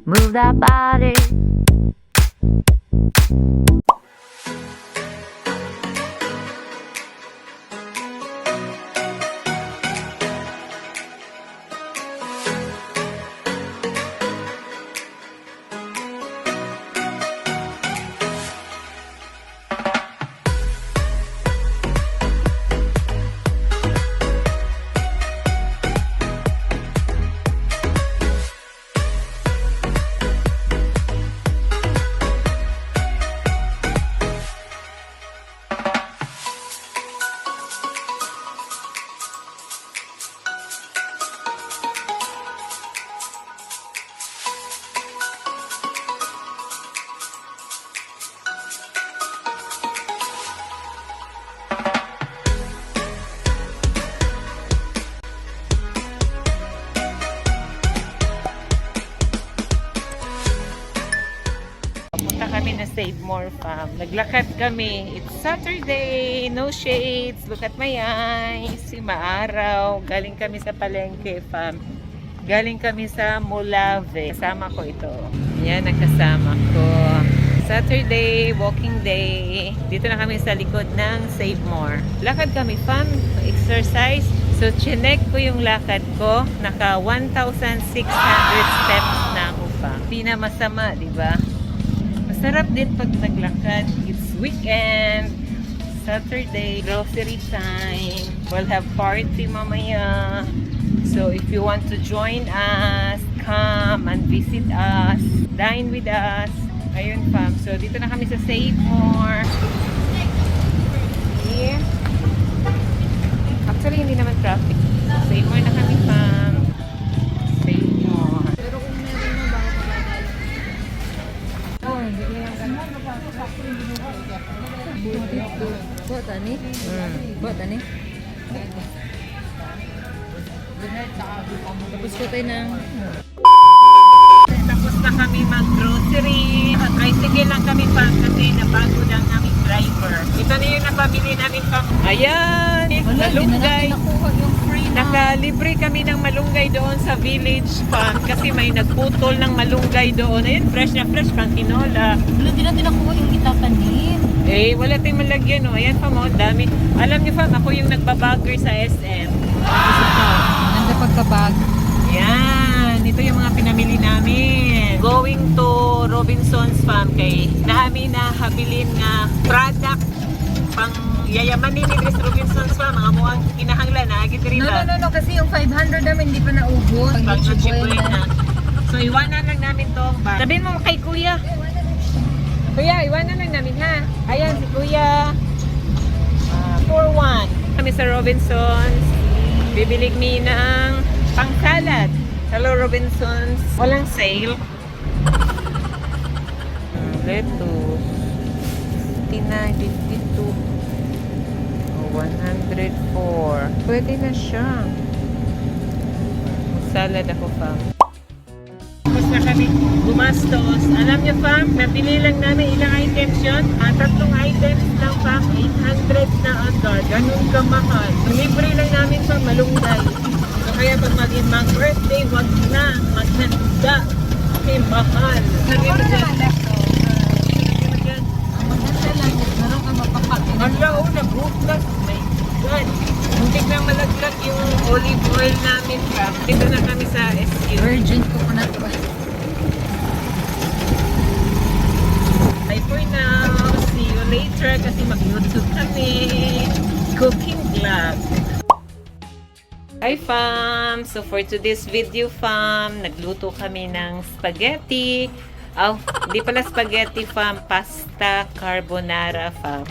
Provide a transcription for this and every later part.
Move that body. Punta kami na Save More Farm. Naglakad kami. It's Saturday. No shades. Look at my eyes. Maaraw. Galing kami sa Palengke Farm. Galing kami sa Molave. Kasama ko ito. Yan ang kasama ko. Saturday, walking day. Dito na kami sa likod ng Save More. Lakad kami, fam. Exercise. So, chinek ko yung lakad ko. Naka 1,600 steps na ako pa. Hindi na masama, di ba? Masarap din pag naglakad. It's weekend. Saturday, grocery time. We'll have party mamaya. So if you want to join us, come and visit us. Dine with us. Ayun, fam. So dito na kami sa Save More. Here. Actually, hindi naman traffic. Save More na kami, fam. Save More. Pero kung meron mo, baka pagkakala. Oh, hindi ko yung ganun. Buat ani? Buat ani? Tapos ko tayo ng... Tapos na kami mag-grocery. Tricycle lang kami pa kasi nabago lang aming driver. Ito na yung napamili namin pa. Ayan! Malunggay. Nakuha yung free na. Nakalibre kami ng malunggay doon sa village farm kasi may nagputol ng malunggay doon. Ayan, fresh na fresh pang tinola. Wala din natin nakuha yung itapanin. Eh, wala tayong malagyan, no? Ayan pa mo, dami. Alam niyo, fam, ako yung nagbabagger sa SM. Nanda pagkabag. Yan, ito yung mga pinamili namin. Going to Robinson's Farm kay namin na habilin nga product pang yayamanin ni Miss Robinson's Farm. Mga mukhang kinahanglan na, agit rin No, kasi yung 500 namin hindi pa naubos. Pag chibuin na. So, iwanan lang namin to. Sabihin mo kay Kuya. Kuya, iwanan lang namin ha. Ayan, si Kuya. 4-1. Kami sa Robinson's. Bibili kami ng pang-salad. Hello, Robinson's. Walang sale. Lettuce. 59, 52. 104. Pwede na siya. Salad ako, fam. Tapos na kami gumastos. Alam niyo, fam, nabili lang namin ilang items yun. 3 items lang, fam. 800 na agad. Ganun kamahal. Libre lang namin, fam, malunggay. So, kaya pag mag-birthday, wag na. Maghanda. Kasi mahal. Lagyan mo dyan. Lagyan mo dyan. Ang maganda lang, meron kang mapapakin. Hala, nag-hooklas. My God. Muntik na malaglag yung olive oil namin, fam. Dito na kami sa SQ. Virgin coconut oil. Bye for now. See you later kasi mag-YouTube kami. Cooking vlog. Hi fam! So for today's video fam, nagluto kami ng spaghetti. Hindi pala spaghetti fam, pasta carbonara fam.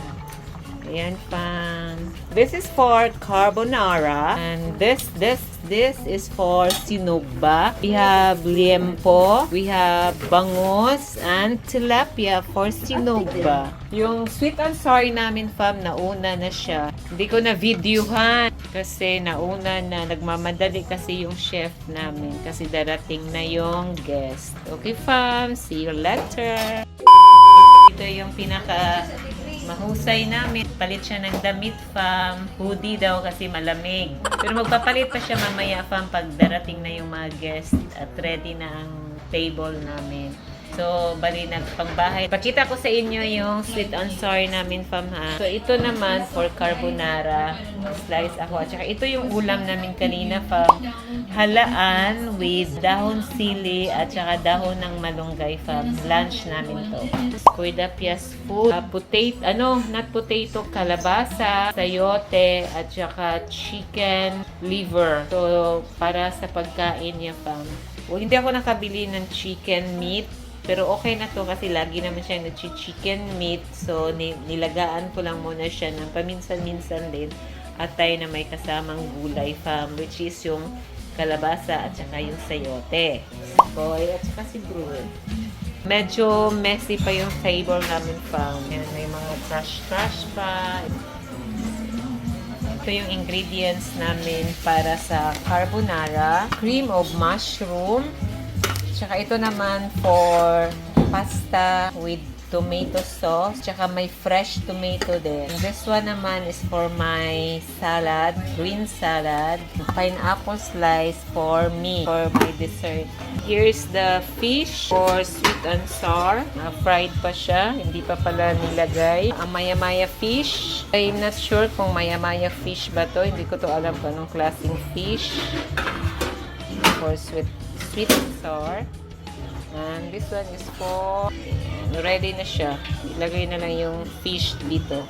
Ayan fam. This is for carbonara and this is for sinugba. We have liempo, we have bangus and tilapia for sinugba. Yung sweet and sour namin fam, nauna na siya. Hindi ko na videohan kasi nauna na, nagmamadali kasi yung chef namin kasi darating na yung guest. Okay fam, see you later. Ito yung pinaka mahusay namin. Palit siya ng damit, fam. Hoodie daw kasi malamig. Pero magpapalit pa siya mamaya, fam, pag darating na yung mga guest at ready na ang table namin. So, bali nagpangbahay. Pakita ko sa inyo yung sweet and sour namin, fam, ha. So, ito naman for carbonara. Slice ako. At saka ito yung ulam namin kanina, fam. Halaan with dahon sili at saka dahon ng malunggay, fam. Lunch namin to. Cuidapias food. Not potato, kalabasa, sayote, at saka chicken liver. So, para sa pagkain niya, fam. Hindi ako nakabili ng chicken meat. Pero okay na to kasi lagi naman siya nag-chicken meat. So, nilagaan ko lang muna siya ng paminsan-minsan din. At tayo na may kasamang gulay, fam. Which is yung kalabasa at saka yung sayote. Boy, at saka si Bruce. Medyo messy pa yung table namin, fam. Yan, may mga crush pa. Ito yung ingredients namin para sa carbonara. Cream of mushroom. Tsaka ito naman for pasta with tomato sauce. Tsaka may fresh tomato din. This one naman is for my salad, green salad. Pineapple slice for me, for my dessert. Here's the fish for sweet and sour. Fried pa siya. Hindi pa pala nilagay. Ang maya-maya fish. I'm not sure kung maya-maya fish ba to. Hindi ko to alam kung anong klaseng fish. For sweet and sour. And this one is for ready na siya. Ilagay na lang yung fish dito.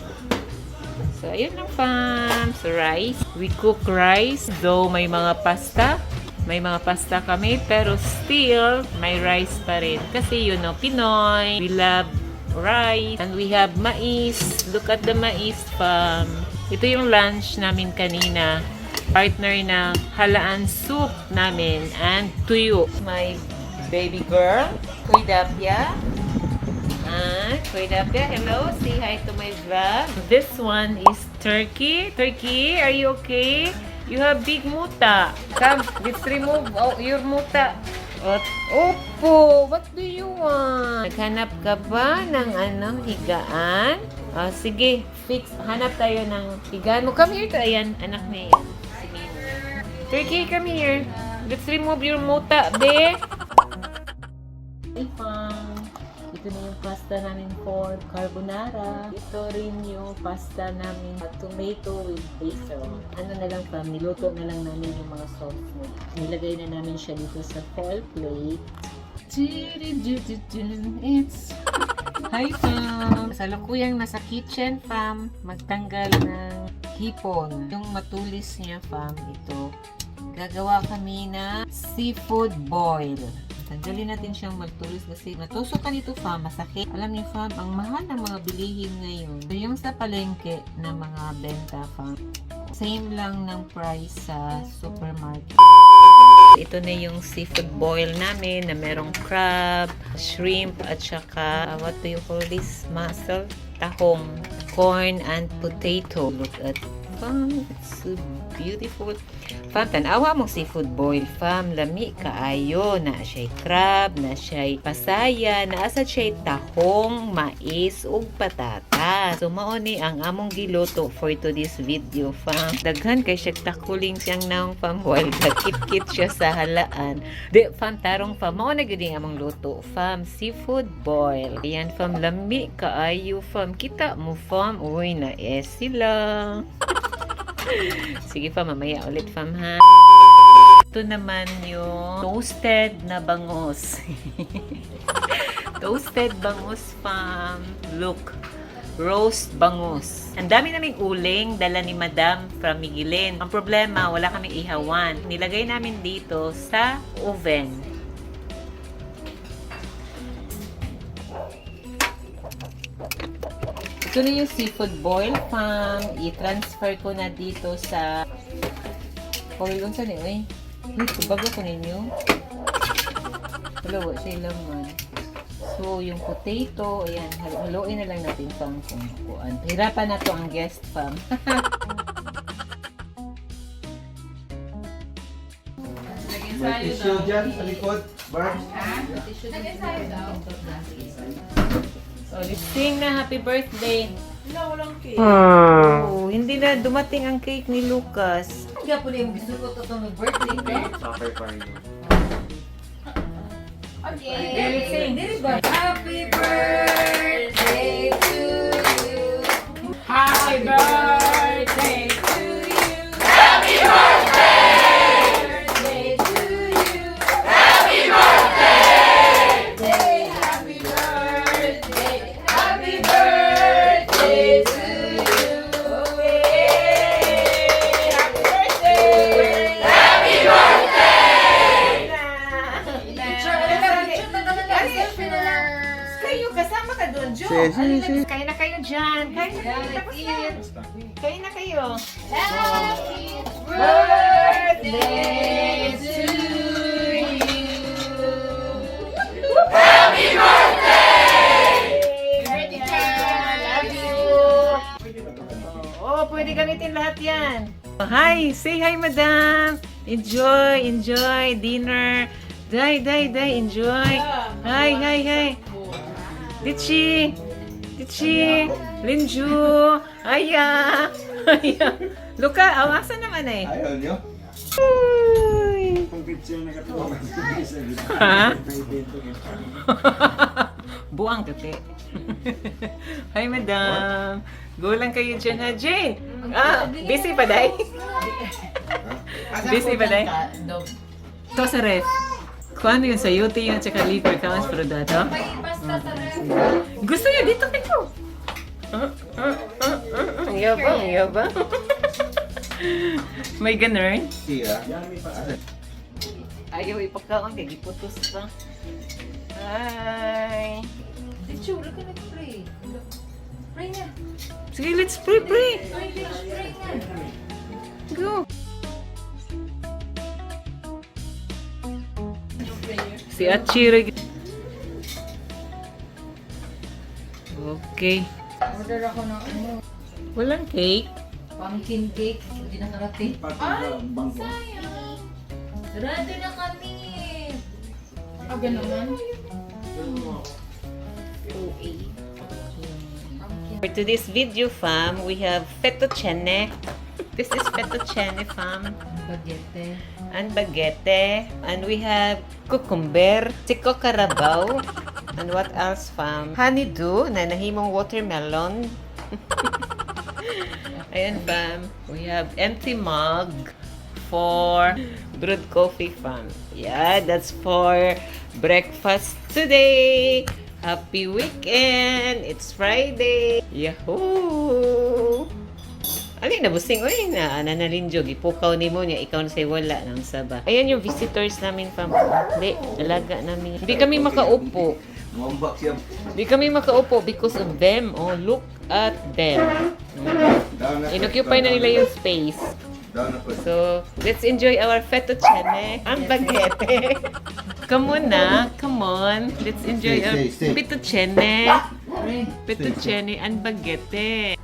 So, ayun lang, fam. So, rice. We cook rice. Though may mga pasta. May mga pasta kami. Pero still, may rice pa rin. Kasi, Pinoy. We love rice. And we have mais. Look at the mais, fam. Ito yung lunch namin kanina. Partner ng halaan soup namin and tuyo. My baby girl, Cuidapia. Cuidapia, hello. Say hi to my vlog. This one is turkey. Turkey, are you okay? You have big muta. Come, let's remove your muta. Opo, what do you want? Naghanap ka ba ng higaan? Sige, fix. Hanap tayo ng higaan mo. Come here to, ayan, anak na yan. Turkey, come here. Let's remove your muta, be. Ito na yung pasta namin for carbonara. Ito rin yung pasta namin tomato with basil. Ano na lang, fam, niluto na lang namin yung mga sauce mo. Nilagay na namin siya dito sa foil plate. It's hi, fam. Salukuyang nasa kitchen, fam. Magtanggal ng hipon. Yung matulis niya, fam, ito. Gagawa kami na seafood boil. Tanggalin natin siyang magtulis kasi natusok ka nito, fam, masakit. Alam niyo, fam, ang mahal ng mga bilihin ngayon. So, yung sa palengke na mga benta, fam, same lang ng price sa supermarket. Ito na yung seafood boil namin na merong crab, shrimp, at saka, what do you call this? Mussel? Tahong. Corn and potato. Look at, fam, it's so beautiful. Fam, tanawa mong seafood boil, fam, lami kaayo, na siya'y crab, na siya'y pasaya, na asa siya'y tahong, mais, ug patata. So, mauni ang among giluto for today's video, fam. Daghan kay siya takuling siyang naong, fam, while kakit-kit siya sa halaan. Di, fam, tarong, fam, mauna guding among luto, fam, seafood boil. Ayan, fam, lami kaayo, fam. Kita mo, fam, uy, na sila. Sige, fam, mamaya ulit, fam, ha. Ito naman yung toasted na bangus. Toasted bangus, fam. Look, roast bangus. Ang dami naming uling dala ni Madam from Miguelin. Ang problema, wala kaming ihawan. Nilagay namin dito sa oven. Ito na yung seafood boil, fam. I-transfer ko na dito sa boil. Saan eh? Bago ko ninyo. Wala, siya laman. So, yung potato, ayan, haluin na lang natin pang kumukuan. Hirapan na to ang guest, fam. May tissue dyan sa likod, Barbs. So, let's sing na happy birthday. Wala, walang cake. Oh, hindi na dumating ang cake ni Lucas. Kaya po na yung gusto ko ito ng birthday, be. Soccer party. Okay. Happy birthday to you. Happy birthday to you. Birthday to you. Happy birthday. Happy birthday. Happy birthday to you. Happy birthday! Happy Kayo, kasama ka doon, Jo. Kain na kayo dyan. Kain na kayo, tapos na. Kain na kayo. Happy birthday to you. Happy birthday! Love you. Oh, pwede gamitin lahat yan. Hi! Say hi, madam! Enjoy! Enjoy! Dinner! Day! Enjoy! Hi! Dichi! Linju! Aya! Luka, awasan naman eh. Ayaw nyo? Uy. Ha? Buang kate. Hi, madam. Go lang kayo dyan, ha, Jay? Busy pa, day? Busy pa, day? Ito sa ref. Kung ano yun, sayuti yun, tsaka liquor counts pero dato. May pasta sa ref. Gusto niya, dito, tiko. Yabang. May ganun. Siya. Ayaw ipakaon, kaya giputos pa. Hi. Tsura ka nag-pray. Pray nga. Sige, let's pray. Pray nga. Go. Si Achira. Okay. Order ako ng ano, Walang cake. pumpkin cake. Hindi nakarating. Ay, sayang. Ready na kami. Aga naman. For today's video, fam, we have fettuccine. This is fettuccine, fam. Bagete. And baguette. And we have cucumber, chico carabao. And what else, fam? Honeydew na nahimong watermelon. Ayan, fam. We have empty mug for brewed coffee, fam. Yeah, that's for breakfast today. Happy weekend! It's Friday! Yahoo! Alin na busing, oy na nanalinjo gipukaw nimo niya ikaw na say wala nang saba. Ayan yung visitors namin, fam. Hindi, alaga namin. Hindi kami makaupo. Muambak siya. Hindi kami makaupo because of them. Oh, look at them. Inoccupy na nila yung space. Down ako. So, let's enjoy our fettuccine and baguette. Come on na, come on. Let's enjoy our Stay. fettuccine. Fettuccine and baguette.